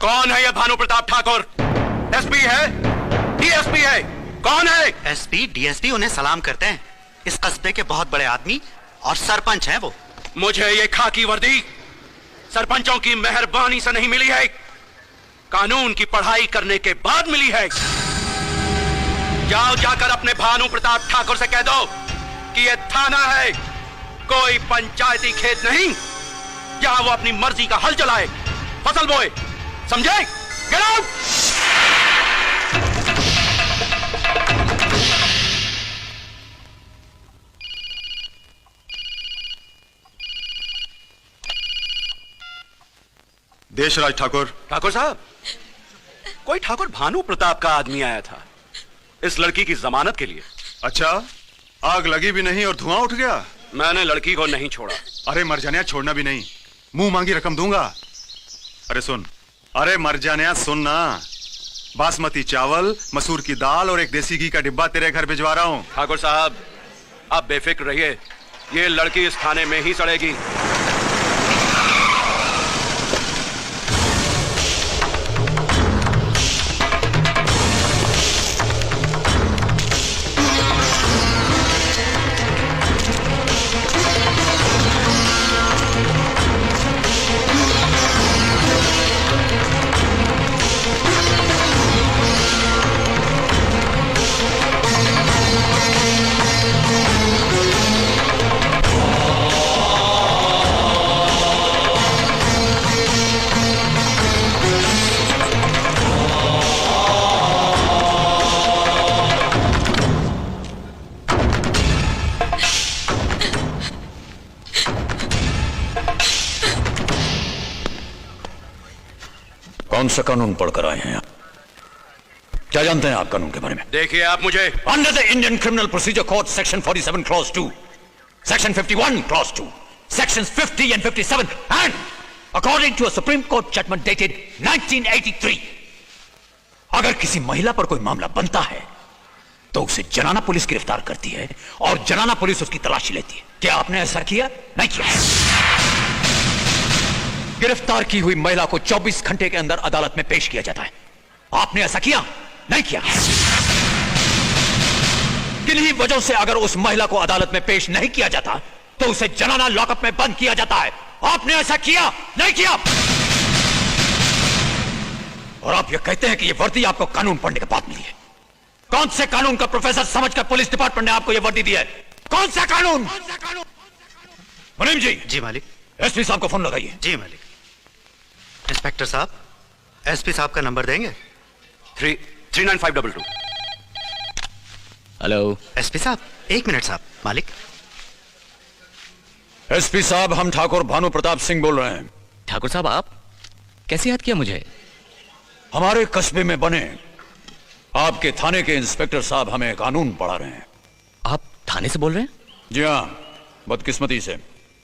कौन है ये भानु प्रताप ठाकुर? एसपी है, डीएसपी है, कौन है? एसपी डीएसपी उन्हें सलाम करते हैं। इस कस्बे के बहुत बड़े आदमी और सरपंच हैं वो। मुझे ये खाकी वर्दी सरपंचों की मेहरबानी से नहीं मिली है, कानून की पढ़ाई करने के बाद मिली है। जाओ जाकर अपने भानु प्रताप ठाकुर से कह दो कि ये थाना है, कोई पंचायती खेत नहीं जहां वो अपनी मर्जी का हल चलाए, फसल बोए, समझे? Get out! देशराज ठाकुर। ठाकुर साहब, कोई ठाकुर भानु प्रताप का आदमी आया था इस लड़की की जमानत के लिए। अच्छा, आग लगी भी नहीं और धुआं उठ गया? मैंने लड़की को नहीं छोड़ा। अरे मरजानिया, छोड़ना भी नहीं, मुंह मांगी रकम दूंगा। अरे सुन, अरे मरजानिया सुन ना, बासमती चावल, मसूर की दाल और एक देसी घी का डिब्बा तेरे घर भिजवा रहा हूं। ठाकुर साहब, आप बेफिक्र रहिए, ये लड़की इस थाने में ही सड़ेगी। कौन सा कानून पढ़कर आए हैं आप? क्या जानते हैं आप कानून के बारे में? देखिए आप मुझे under the Indian criminal procedure code section 47 clause 2, section 51 clause 2, sections 50 and 57 and according to a Supreme Court judgment dated 1983, अगर किसी महिला पर कोई मामला बनता है तो उसे जनाना पुलिस गिरफ्तार करती है और जनाना पुलिस उसकी तलाशी लेती है। क्या आपने ऐसा किया? नहीं किया। गिरफ्तार की हुई महिला को 24 घंटे के अंदर अदालत में पेश किया जाता है। आपने ऐसा किया? नहीं किया। किन्हीं वजहों से अगर उस महिला को अदालत में पेश नहीं किया जाता तो उसे जनाना लॉकअप में बंद किया जाता है। आपने ऐसा किया? नहीं किया। और आप ये कहते हैं कि ये वर्दी आपको कानून पढ़ने के बाद मिली है। कौन से कानून का प्रोफेसर समझकर पुलिस डिपार्टमेंट ने आपको ये वर्दी दी है? कौन सा कानून? मुनीम जी। जी मालिक। एसपी साहब को फोन लगाइए। जी मालिक। इंस्पेक्टर साहब, एसपी साहब का नंबर देंगे? 39522। हेलो एसपी साहब, एक मिनट साहब। मालिक। एसपी साहब, हम ठाकुर भानु प्रताप सिंह बोल रहे हैं। ठाकुर साहब, आप कैसे याद किया मुझे? हमारे कस्बे में बने आपके थाने के इंस्पेक्टर साहब हमें कानून पढ़ा रहे हैं। आप थाने से बोल रहे हैं? जी हाँ, बदकिस्मती से।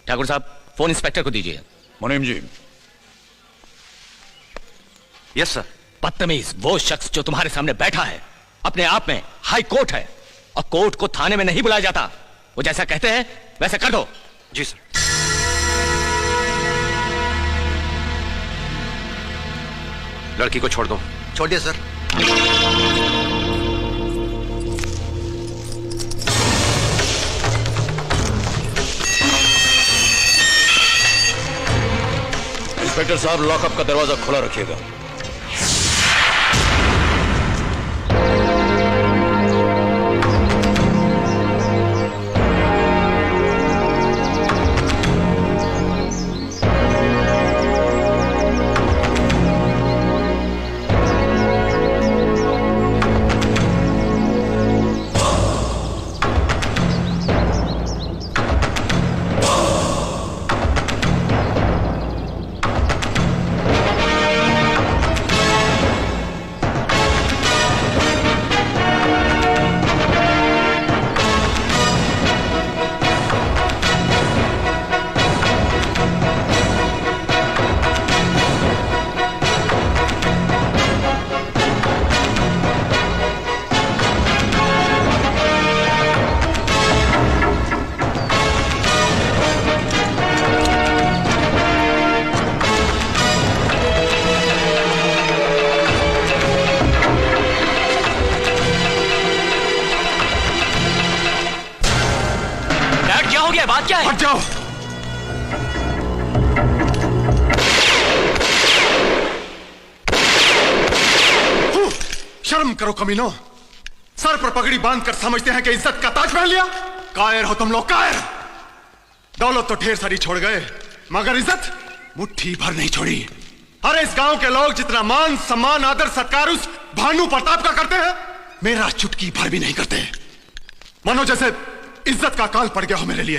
ठाकुर साहब, फोन इंस्पेक्टर को दीजिए। मुनीम जी। Yes sir. बदतमीज, वो शख्स जो तुम्हारे सामने बैठा है अपने आप में हाई कोर्ट है और कोर्ट को थाने में नहीं बुलाया जाता। वो जैसा कहते हैं वैसा कर दो। जी सर। लड़की को छोड़ दो। छोड़ दिया सर। इंस्पेक्टर साहब, लॉकअप का दरवाजा खुला रखिएगा। क्या है? हट जाओ। शर्म करो कमीनो, सर पर पगड़ी बांधकर समझते हैं कि इज्जत का ताज पहन लिया। कायर हो तुम लोग, कायर। दौलत तो ढेर सारी छोड़ गए, मगर इज्जत मुट्ठी भर नहीं छोड़ी। अरे इस गांव के लोग जितना मान सम्मान आदर सत्कार उस भानु प्रताप का करते हैं, मेरा चुटकी भर भी नहीं करते। मानो जैसे इज्जत का काल पड़ गया हो मेरे लिए।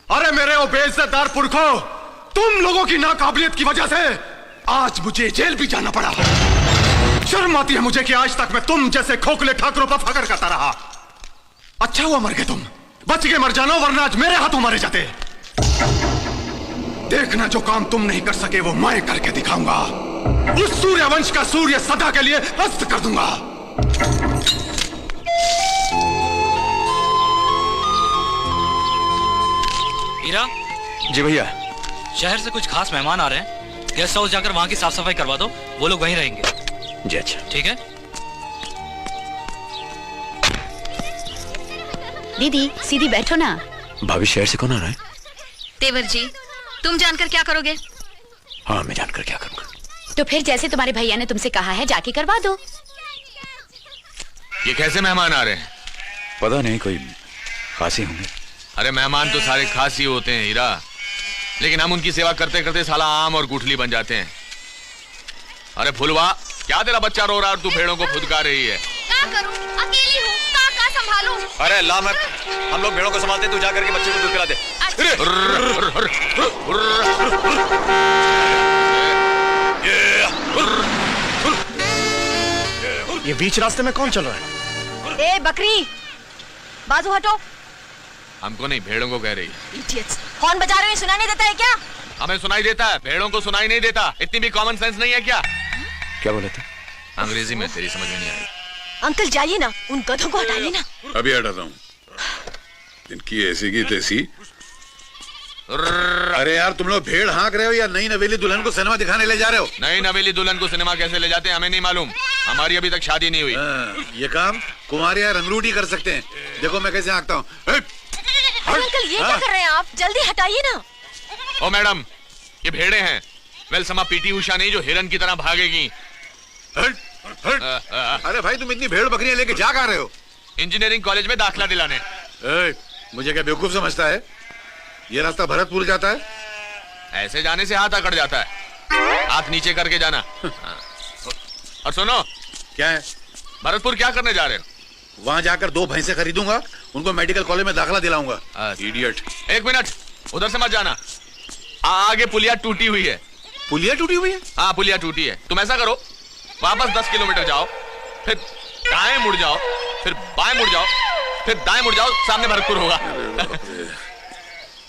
अरे मेरे वो बेइज्जतदार पुरखों, तुम लोगों की नाकाबिलियत की वजह से आज मुझे जेल भी जाना पड़ा। शर्म आती है मुझे कि आज तक मैं तुम जैसे खोखले ठाकुरों पर फकर करता रहा। अच्छा हुआ मर गए तुम, बच के मर जाना, वरना आज मेरे हाथों मारे जाते। देखना जो काम तुम नहीं कर सके वो मैं करके दिखाऊंगा। उस सूर्यवंश का सूर्य सदा के लिए अस्त कर दूंगा। हीरा जी भैया। शहर से कुछ खास मेहमान आ रहे हैं, गेस्ट हाउस जाकर वहाँ की साफ सफाई करवा दो, वो लोग वहीं रहेंगे। जी अच्छा। ठीक है। दीदी सीधी बैठो ना। भाभी शहर से कौन आ रहा है? तेवर जी, तुम जानकर क्या करोगे? हाँ मैं जानकर क्या करूंगा। तो फिर जैसे तुम्हारे भैया ने तुमसे कहा है जाके करवा दो। ये कैसे मेहमान आ रहे हैं? पता नहीं, कोई खासी होंगे। अरे मेहमान तो सारे खासी होते हैं हीरा, लेकिन हम उनकी सेवा करते करते साला आम और गुठली बन जाते हैं। अरे फुलवा, क्या तेरा बच्चा रो रहा है और तू भेड़ों को फुदका रही है? क्या करूं? अकेली हूँ, का संभालूं? अरे ला, मैं हम लोग भेड़ों को संभालते, तू जा करके बच्चे को दूध पिला दे। ये बीच रास्ते में कौन चल रहा है? ए बकरी, बाजू हटो। हमको नहीं, भेड़ों को कह रही है। इडियट्स, हॉर्न बजा रहे हो, सुनाई नहीं देता है क्या? हमें सुनाई देता है, भेड़ों को सुनाई नहीं देता। इतनी भी कॉमन सेंस नहीं है क्या? क्या बोले थे? अंग्रेजी में तेरी समझ में नहीं आई। अंकल जाइए ना, उन गधों को हटाइए ना। अभी हटाता हूँ। इनकी ऐसी की तैसी। अरे यार, तुम लोग भेड़ हाँक रहे हो या नई नवेली दुल्हन को सिनेमा दिखाने ले जा रहे हो? नई नवेली दुल्हन को सिनेमा कैसे ले जाते हैं हमें नहीं मालूम, हमारी अभी तक शादी नहीं हुई। ये काम कुमार या रंगरूटी कर सकते हैं। देखो मैं कैसे हाँकता हूँ। अंकल ये क्या कर रहे हैं आप? जल्दी हटाइए ना। ओ मैडम, ये भेड़े हैं, वेल समा पीटी उषा नहीं जो हिरन की तरह भागेगी। अरे भाई, तुम इतनी भेड़ बकरियां लेके जा कहाँ रहे हो? इंजीनियरिंग कॉलेज में दाखिला दिलाने। मुझे क्या बेवकूफ समझता है? ये रास्ता भरतपुर जाता है। ऐसे जाने से हाथ अकड़ जाता है, हाथ नीचे करके जाना। और सुनो, क्या है? भरतपुर क्या करने जा रहे हो? वहां जाकर 2 भैंसे खरीदूंगा, उनको मेडिकल कॉलेज में दाखिला दिलाऊंगा। इडियट। एक मिनट, उधर से मत जाना, आगे पुलिया टूटी हुई है। पुलिया टूटी हुई है? हाँ पुलिया टूटी है। तुम ऐसा करो, वापस 10 किलोमीटर जाओ, फिर दाएं मुड़ जाओ, फिर बाएं मुड़ जाओ, फिर दाएं मुड़ जाओ, सामने भरतपुर होगा।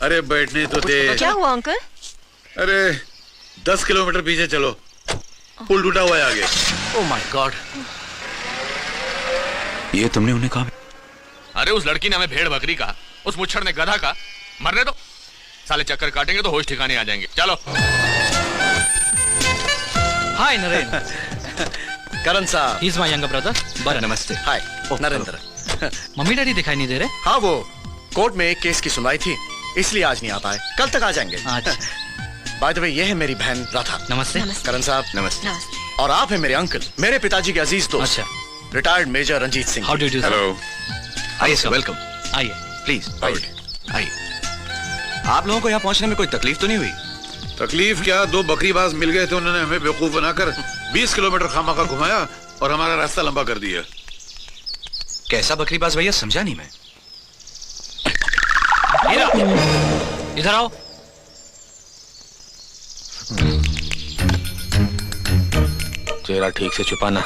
अरे बैठने तो दे। क्या हुआ अंकल? अरे 10 किलोमीटर पीछे चलो, पुल टूटा हुआ है आगे। Oh my God. ये तुमने उन्हें कहा? अरे उस लड़की ने हमें भेड़ बकरी कहा, उस मुच्छर ने गधा कहा। मरने दो, साले चक्कर काटेंगे तो होश ठिकाने आ जाएंगे। चलो। हाय नरेन। करण साहब, he is my younger brother बरन। नमस्ते। हाय नरेंद्र। मम्मी डैडी दिखाई नहीं दे रहे? हाँ, वो कोर्ट में एक केस की सुनवाई थी, इसलिए आज नहीं आ पाए, कल तक आ जाएंगे। अच्छा। बाय द वे, ये है मेरी बहन राधा। नमस्ते। करण साहब नमस्ते। और आप है मेरे अंकल, मेरे पिताजी के अजीज दोस्त। अच्छा। Retired major Ranjit Singh. How do you do? Hello. आइए सर, वेलकम। आइए। प्लीज आइए। आप लोगों को यहाँ पहुँचने में कोई तकलीफ तो नहीं हुई? तकलीफ क्या, 2 बकरीबाज मिल गए थे, उन्होंने हमें बेवकूफ बनाकर 20 किलोमीटर खामखा घुमाया और हमारा रास्ता लंबा कर दिया। कैसा बकरीबाज भैया, समझा नहीं मैं। हीरा, इधर आओ। चेहरा ठीक से छुपाना।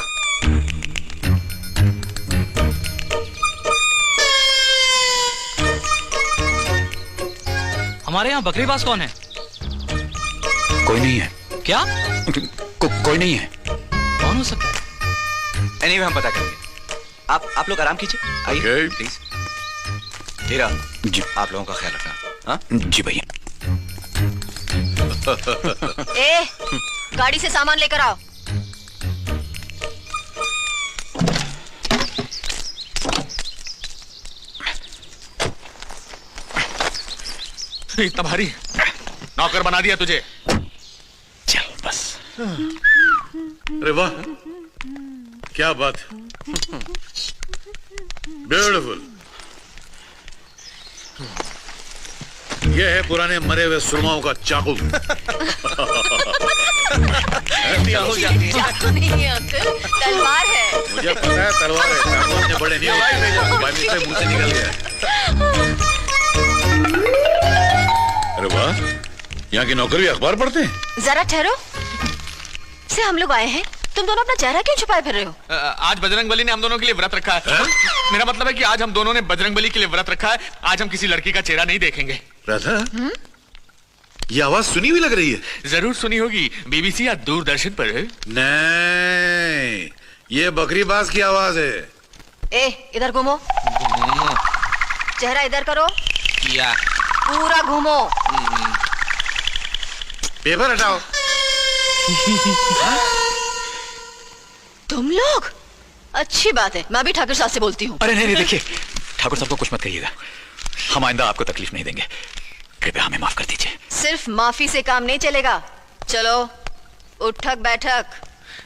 हमारे यहाँ बकरीबाज कौन है? कोई नहीं है। क्या? कोई नहीं है। कौन हो सकता है? एनीवे हम पता करेंगे। आप लोग आराम कीजिए, आइए Okay. प्लीज। हीरा जी, आप लोगों का ख्याल रखना। हाँ जी भैया। ए, गाड़ी से सामान लेकर आओ। इतना भारी नौकर बना दिया तुझे। चल बस। अरे वाह, क्या बात है, ब्यूटीफुल। यह है पुराने मरे हुए सुरमाओं का चाकू। चाकू नहीं है अंकल, तलवार है। मुझे पता है तलवार है, चाकू इतने बड़े नहीं होते, भाई मेरे मुंह से निकल गया। अरे वाह, यहाँ के नौकर भी अखबार पढ़ते हैं। जरा ठहरो, से हम लोग आए हैं, तुम दोनों अपना चेहरा क्यों छुपाए फिर रहे हो? आज बजरंगबली ने हम दोनों के लिए व्रत रखा है। मेरा मतलब है कि आज हम दोनों ने बजरंगबली के लिए व्रत रखा है। आज हम किसी लड़की का चेहरा नहीं देखेंगे। राधा, ये आवाज सुनी हुई लग रही है। जरूर सुनी होगी, बीबीसी या दूरदर्शन पर। नहीं, ये बकरीबाज की आवाज है। ए, इधर घूमो, चेहरा इधर करो, किया पूरा घूमो। पेपर हटाओ। तुम लोग, अच्छी बात है, मैं भी ठाकुर साहब से बोलती हूँ। अरे नहीं नहीं, देखिए ठाकुर साहब को कुछ मत कहिएगा, हम आइंदा आपको तकलीफ नहीं देंगे, कृपया हमें माफ कर दीजिए। सिर्फ माफी से काम नहीं चलेगा, चलो उठक बैठक।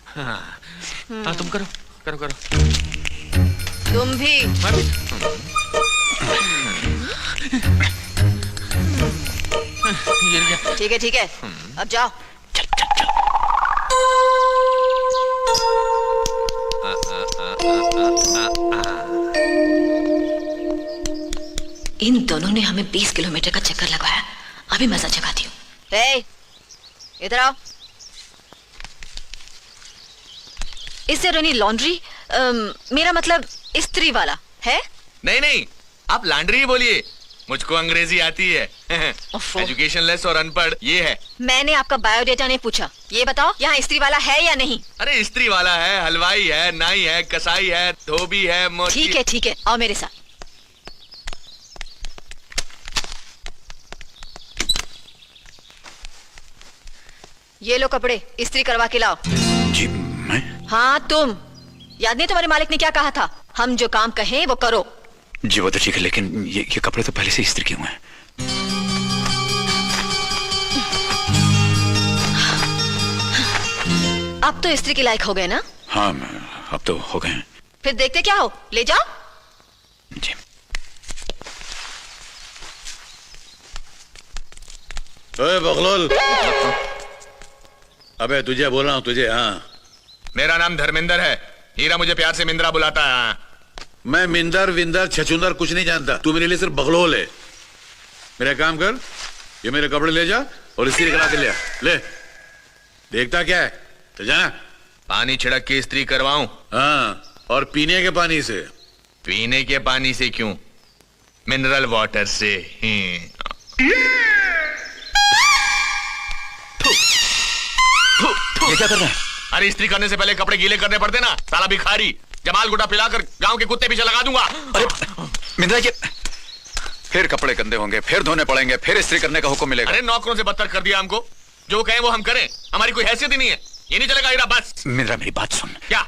हाँ, तुम करो करो करो। तुम भी। ठीक है ठीक है, अब जाओ। चल चल चल। इन दोनों ने हमें 20 किलोमीटर का चक्कर लगवाया, अभी मजा चखाती हूँ। हे, इधर आओ। इससे रनी लॉन्ड्री, मेरा मतलब इस्त्री वाला है। नहीं नहीं, आप लॉन्ड्री ही बोलिए, मुझको अंग्रेजी आती है। एजुकेशन लेस और अनपढ़ ये है। मैंने आपका बायोडेटा नहीं पूछा, ये बताओ यहाँ इस्त्री वाला है या नहीं? अरे इस्त्री वाला है, हलवाई है, नाई है, कसाई है, धोबी है, मोची। ठीक है, आओ मेरे साथ। ये लो कपड़े, इस्त्री करवा के लाओ। जी मैं? हाँ तुम, याद नहीं तुम्हारे मालिक ने क्या कहा था? हम जो काम कहें वो करो। जी वो तो ठीक है, लेकिन ये कपड़े तो पहले से इस्त्री किए हुए हैं। अब तो इस्त्री के लायक हो गए ना? हाँ अब तो हो गए हैं। फिर देखते क्या हो, ले जाओ। जी। ओए बगलोल, अबे तुझे बोल रहा हूँ तुझे। हाँ, मेरा नाम धर्मेंद्र है, हीरा मुझे प्यार से मिंद्रा बुलाता है। हाँ। मैं मिंदर विंदर छछुंदर कुछ नहीं जानता, तू मेरे लिए सिर्फ बगलोल है। मेरा काम कर, ये मेरे कपड़े ले जा और इस्त्री करा के ले आ। ले, देखता क्या है, चल जाना। पानी छिड़क के इस्त्री करवाऊं? हाँ, और पीने के पानी से। पीने के पानी से क्यों? मिनरल वाटर से। ये क्या कर रहे हैं? अरे इस्त्री करने से पहले कपड़े गीले करने पड़ते ना, साला भिखारी। जमाल गुटा पिलाकर गांव के कुत्ते पीछे लगा दूंगा। अरे मिंद्रा जी, फिर कपड़े गंदे होंगे, फिर धोने पड़ेंगे, फिर इस्त्री करने का हुक्म मिलेगा। अरे नौकरों से बदतर कर दिया हमको, जो कहें वो हम करें, हमारी कोई हैसियत ही नहीं है। ये नहीं चलेगा हीरा, बस। मिंद्रा मेरी बात सुन। क्या?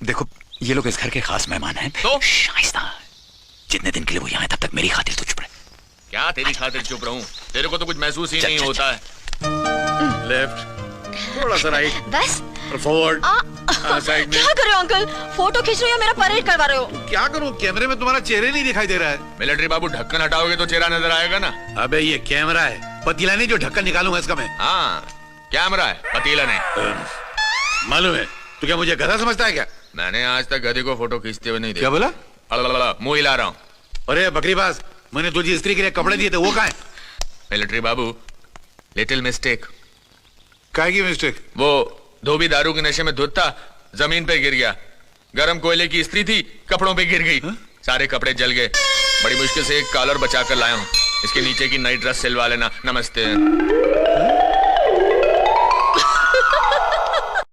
देखो ये लोग इस घर के खास मेहमान हैं, तो शाइस्ता, जितने दिन के लिए वो यहाँ है तब तक मेरी खातिर तू चुप रहे। क्या तेरी खातिर चुप रहूं? तेरे को तो कुछ महसूस ही नहीं होता है। लेफ्ट, थोड़ा सा राइट, बस फॉरवर्ड, साइड में। क्या कर रहे हो अंकल? फोटो खींच रहे हो या मेरा परेड करवा रहे हो? क्या करूं, कैमरे में तुम्हारा चेहरे नहीं दिखाई दे रहा है। मिलिट्री बाबू, ढक्कन हटाओगे तो चेहरा नजर आएगा ना। अबे ये कैमरा है, पतीला नहीं जो ढक्कन निकालूंगा इसका मैं। हाँ, कैमरा है, पतीला नहीं। मालूम है, तू क्या मुझे गधा समझता है क्या? मैंने आज तक गधे को फोटो खींचते हुए नहीं देखा। क्या बोला? मुंह हिला रहा हूँ। अरे बकरीबाज, मैंने तुझे स्त्री के लिए कपड़े दिए थे, वो कहाँ है? मिलिट्री बाबू, लिटिल मिस्टेक। काहे की मिस्टेक? वो धोबी दारू के नशे में धुत था, जमीन पे गिर गया। गरम कोयले की इस्त्री थी, कपड़ों पे गिर गई। सारे कपड़े जल गए। बड़ी मुश्किल से एक कॉलर बचा कर लाया हूँ। इसके नीचे की नई ड्रेस सिलवा लेना। नमस्ते।